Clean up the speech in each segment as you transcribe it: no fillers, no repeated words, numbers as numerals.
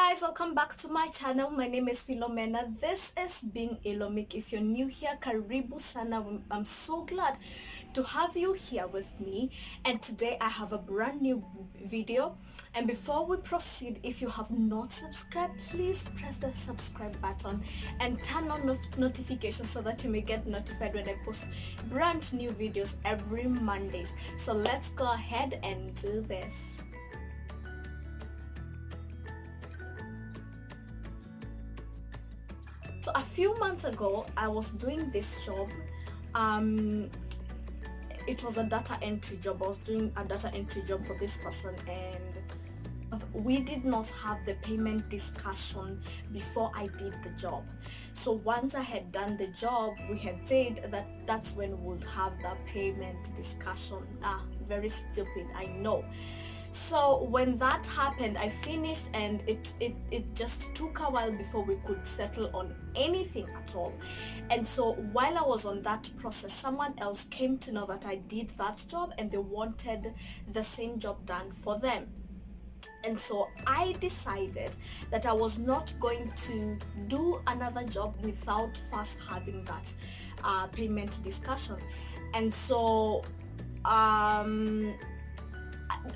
guys, welcome back to my channel. My name is Philomena. This is Being Ilomik. If you're new here, karibu sana. I'm so glad to have you here with me, and today I have a brand new video. And before we proceed, if you have not subscribed, please press the subscribe button and turn on notifications so that you may get notified when I post brand new videos every Mondays. So let's go ahead and do this. So a few months ago, I was doing this job. It was a data entry job. I was doing a data entry job for this person, and we did not have the payment discussion before I did the job. So once I had done the job, we had said that that's when we'll have the payment discussion. Very stupid, I know. So when that happened, I finished, and it just took a while before we could settle on anything at all. And so while I was on that process, someone else came to know that I did that job, and they wanted the same job done for them. And so I decided that I was not going to do another job without first having that payment discussion. And so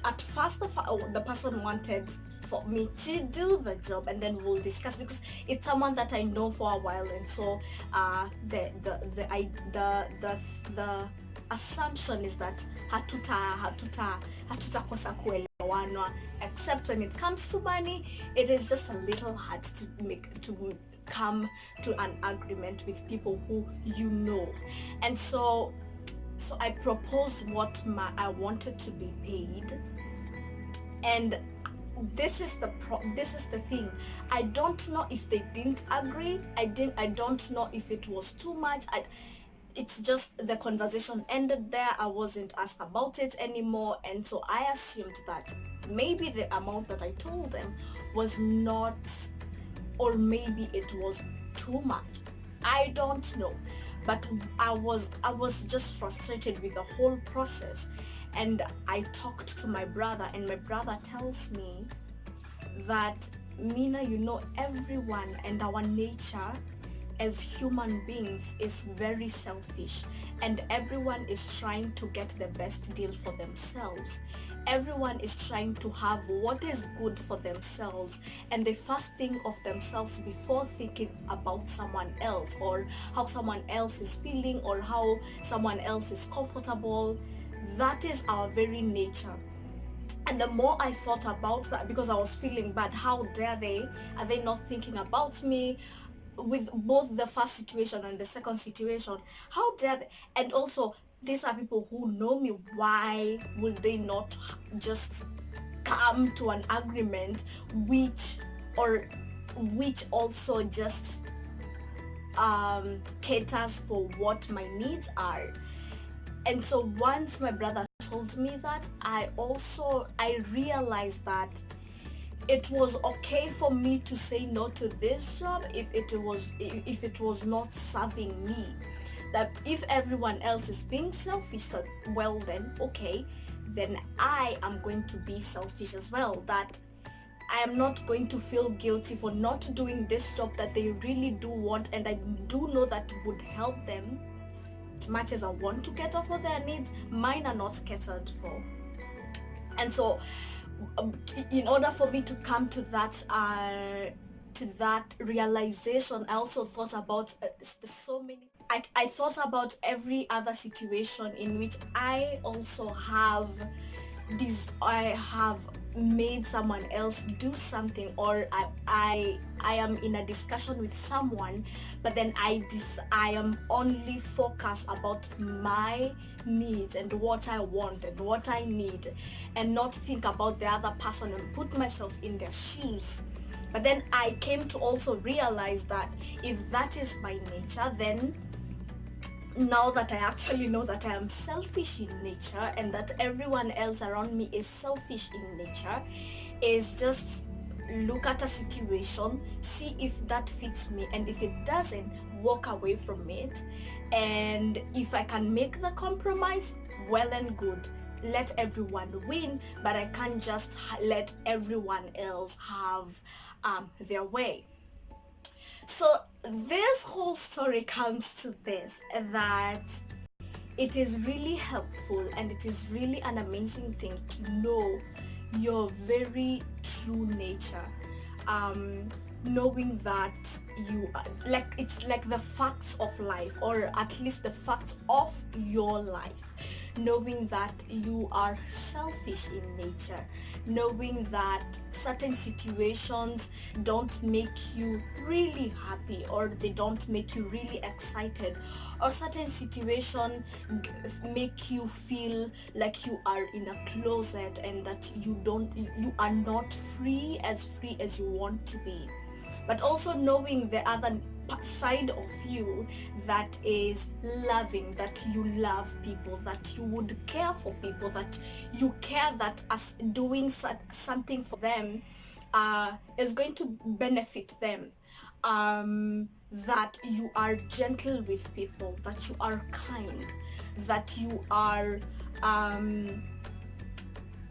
at first the person wanted for me to do the job, and then we'll discuss, because it's someone that I know for a while. And so the assumption is that hatutakosa kuelewana, except when it comes to money. It is just a little hard to come to an agreement with people who you know. And so I proposed what I wanted to be paid, and this is the thing. I don't know if they didn't agree. I don't know if it was too much. It's just the conversation ended there. I wasn't asked about it anymore, and so I assumed that maybe the amount that I told them was not, or maybe it was too much. I don't know, but I was just frustrated with the whole process. And I talked to my brother, and my brother tells me that, Mina, everyone and our nature as human beings is very selfish, and everyone is trying to get the best deal for themselves. Everyone is trying to have what is good for themselves, and they first think of themselves before thinking about someone else, or how someone else is feeling, or how someone else is comfortable. That is our very nature. And the more I thought about that, because I was feeling bad, how dare they? Are they not thinking about me? With both the first situation and the second situation, how dare they? And also, these are people who know me. Why would they not just come to an agreement which also just caters for what my needs are? And so once my brother told me that, I realized that it was okay for me to say no to this job if it was not serving me. That if everyone else is being selfish, that, well, then okay, then I am going to be selfish as well. That I am not going to feel guilty for not doing this job that they really do want, and I do know that would help them. As much as I want to cater for their needs, mine are not catered for. And so in order for me to come to that realization, I also thought about so many. I thought about every other situation in which I also have made someone else do something, or I am in a discussion with someone, but then I am only focused about my needs and what I want and what I need, and not think about the other person and put myself in their shoes. But then I came to also realize that if that is my nature, then now that I actually know that I am selfish in nature, and that everyone else around me is selfish in nature, is just look at a situation, see if that fits me, and if it doesn't, walk away from it. And if I can make the compromise, well and good. let everyone win, but I can't just let everyone else have their way. So this whole story comes to this, that it is really helpful and it is really an amazing thing to know your very true nature. um Knowing that you are, like, it's like the facts of life, or at least the facts of your life, knowing that you are selfish in nature, knowing that certain situations don't make you really happy, or they don't make you really excited, or certain situation make you feel like you are in a closet, and that you are not free as you want to be. But also knowing the other side of you, that is loving, that you love people, that you would care for people, that you care that as doing something for them is going to benefit them, that you are gentle with people, that you are kind, that um,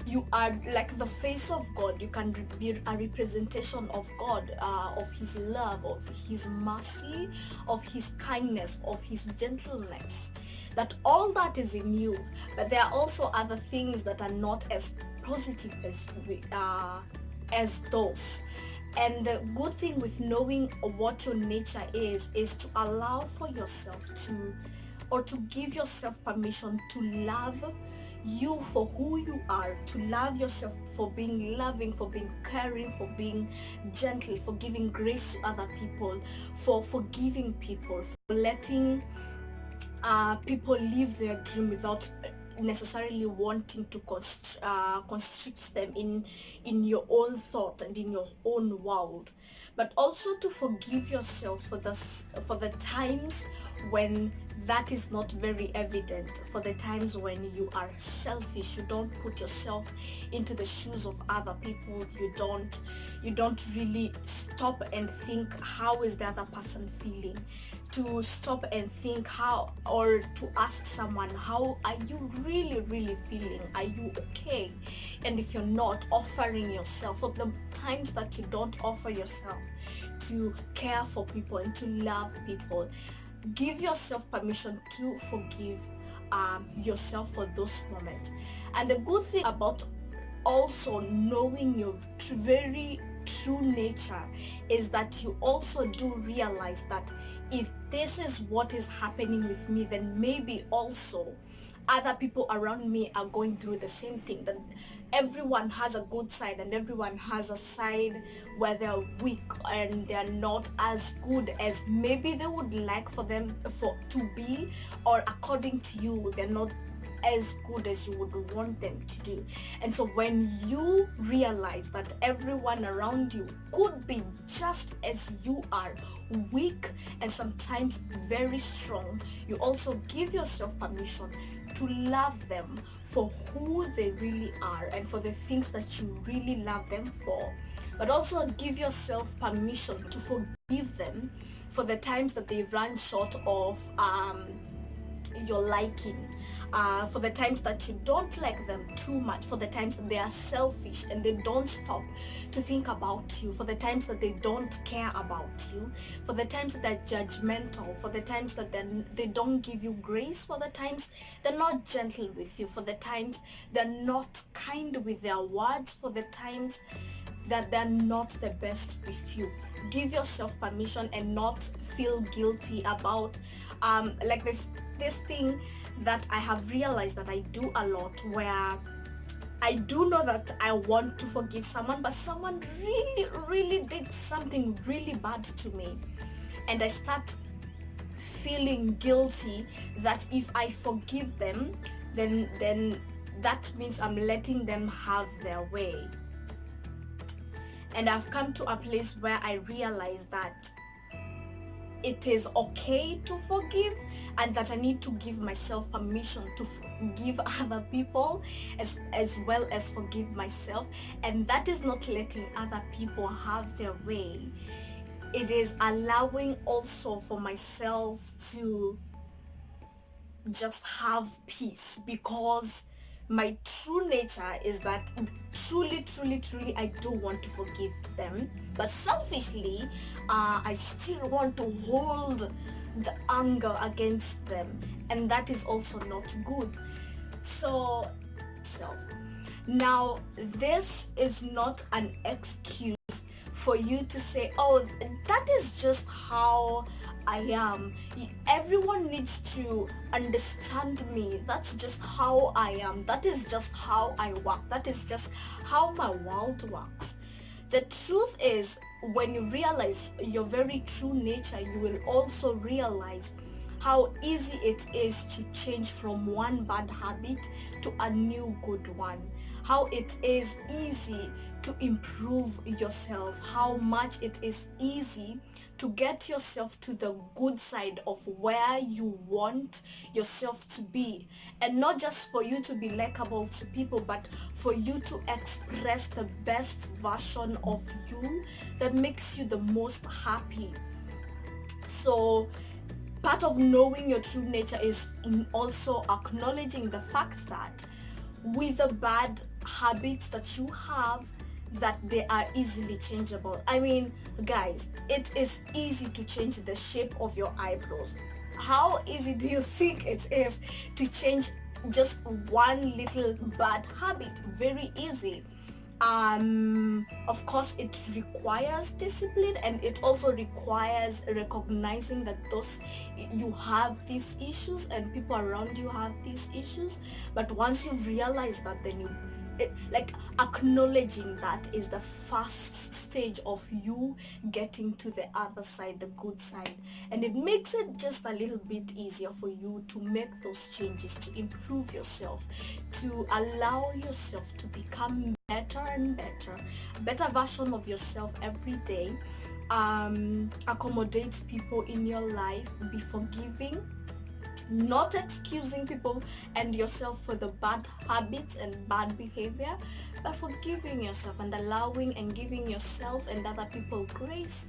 you are like the face of God. You can be a representation of God, of his love, of his mercy, of his kindness, of his gentleness, that all that is in you. But there are also other things that are not as positive as those. And the good thing with knowing what your nature is to allow for yourself to, or to give yourself permission to love you for who you are, to love yourself for being loving, for being caring, for being gentle, for giving grace to other people, for forgiving people, for letting people live their dream without necessarily wanting to constrict them in your own thought and in your own world. But also to forgive yourself for the times when that is not very evident, for the times when you are selfish, you don't put yourself into the shoes of other people, you don't really stop and think how is the other person feeling, to stop and think how, or to ask someone, how are you really feeling, are you okay? And if you're not, offering yourself for the times that you don't offer yourself to care for people and to love people. Give yourself permission to forgive yourself for those moments. And the good thing about also knowing your very true nature is that you also do realize that if this is what is happening with me, then maybe also other people around me are going through the same thing, that everyone has a good side and everyone has a side where they're weak and they're not as good as maybe they would like for them for to be, or according to you they're not as good as you would want them to do. And so when you realize that everyone around you could be just as you are, weak and sometimes very strong, you also give yourself permission to love them for who they really are and for the things that you really love them for. But also give yourself permission to forgive them for the times that they run short of your liking, for the times that you don't like them too much, for the times that they are selfish and they don't stop to think about you, for the times that they don't care about you, for the times that they're judgmental, for the times that they don't give you grace, for the times they're not gentle with you, for the times they're not kind with their words, for the times that they're not the best with you. Give yourself permission and not feel guilty about like this thing that I have realized that I do a lot, where I do know that I want to forgive someone, but someone really did something really bad to me, and I start feeling guilty that if I forgive them, then that means I'm letting them have their way. And I've come to a place where I realize that it is okay to forgive, and that I need to give myself permission to forgive other people as well as forgive myself. And that is not letting other people have their way. It is allowing also for myself to just have peace, because my true nature is that truly I do want to forgive them, but selfishly I still want to hold the anger against them, and that is also not good. So self, now this is not an excuse for you to say, oh, that is just how I am. Everyone needs to understand me. That's just how I am. That is just how I work. That is just how my world works. The truth is, when you realize your very true nature, you will also realize how easy it is to change from one bad habit to a new good one. How it is easy to improve yourself. How much it is easy to get yourself to the good side of where you want yourself to be, and not just for you to be likable to people, but for you to express the best version of you that makes you the most happy. So part of knowing your true nature is also acknowledging the fact that with the bad habits that you have, that they are easily changeable. I mean, guys, it is easy to change the shape of your eyebrows. How easy do you think it is to change just one little bad habit? Very easy. Of course, it requires discipline, and it also requires recognizing that those you have these issues and people around you have these issues. But once you realize that, then like acknowledging that is the first stage of you getting to the other side, the good side, and it makes it just a little bit easier for you to make those changes, to improve yourself, to allow yourself to become better and better, a better version of yourself every day. Accommodate people in your life, be forgiving, not excusing people and yourself for the bad habits and bad behavior, but forgiving yourself and allowing and giving yourself and other people grace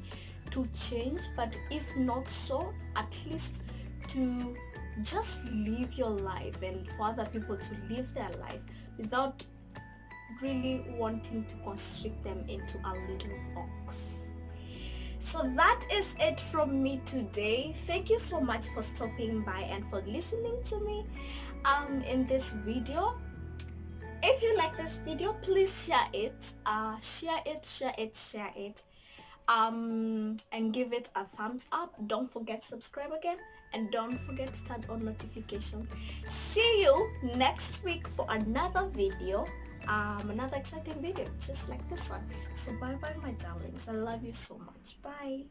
to change. But if not so, at least to just live your life, and for other people to live their life without really wanting to constrict them into a little box. So that is it from me today. Thank you so much for stopping by and for listening to me in this video. If you like this video, please share it. And give it a thumbs up. Don't forget to subscribe again, and don't forget to turn on notifications. See you next week for another video, another exciting video just like this one. So bye bye, my darlings. I love you so much. Bye.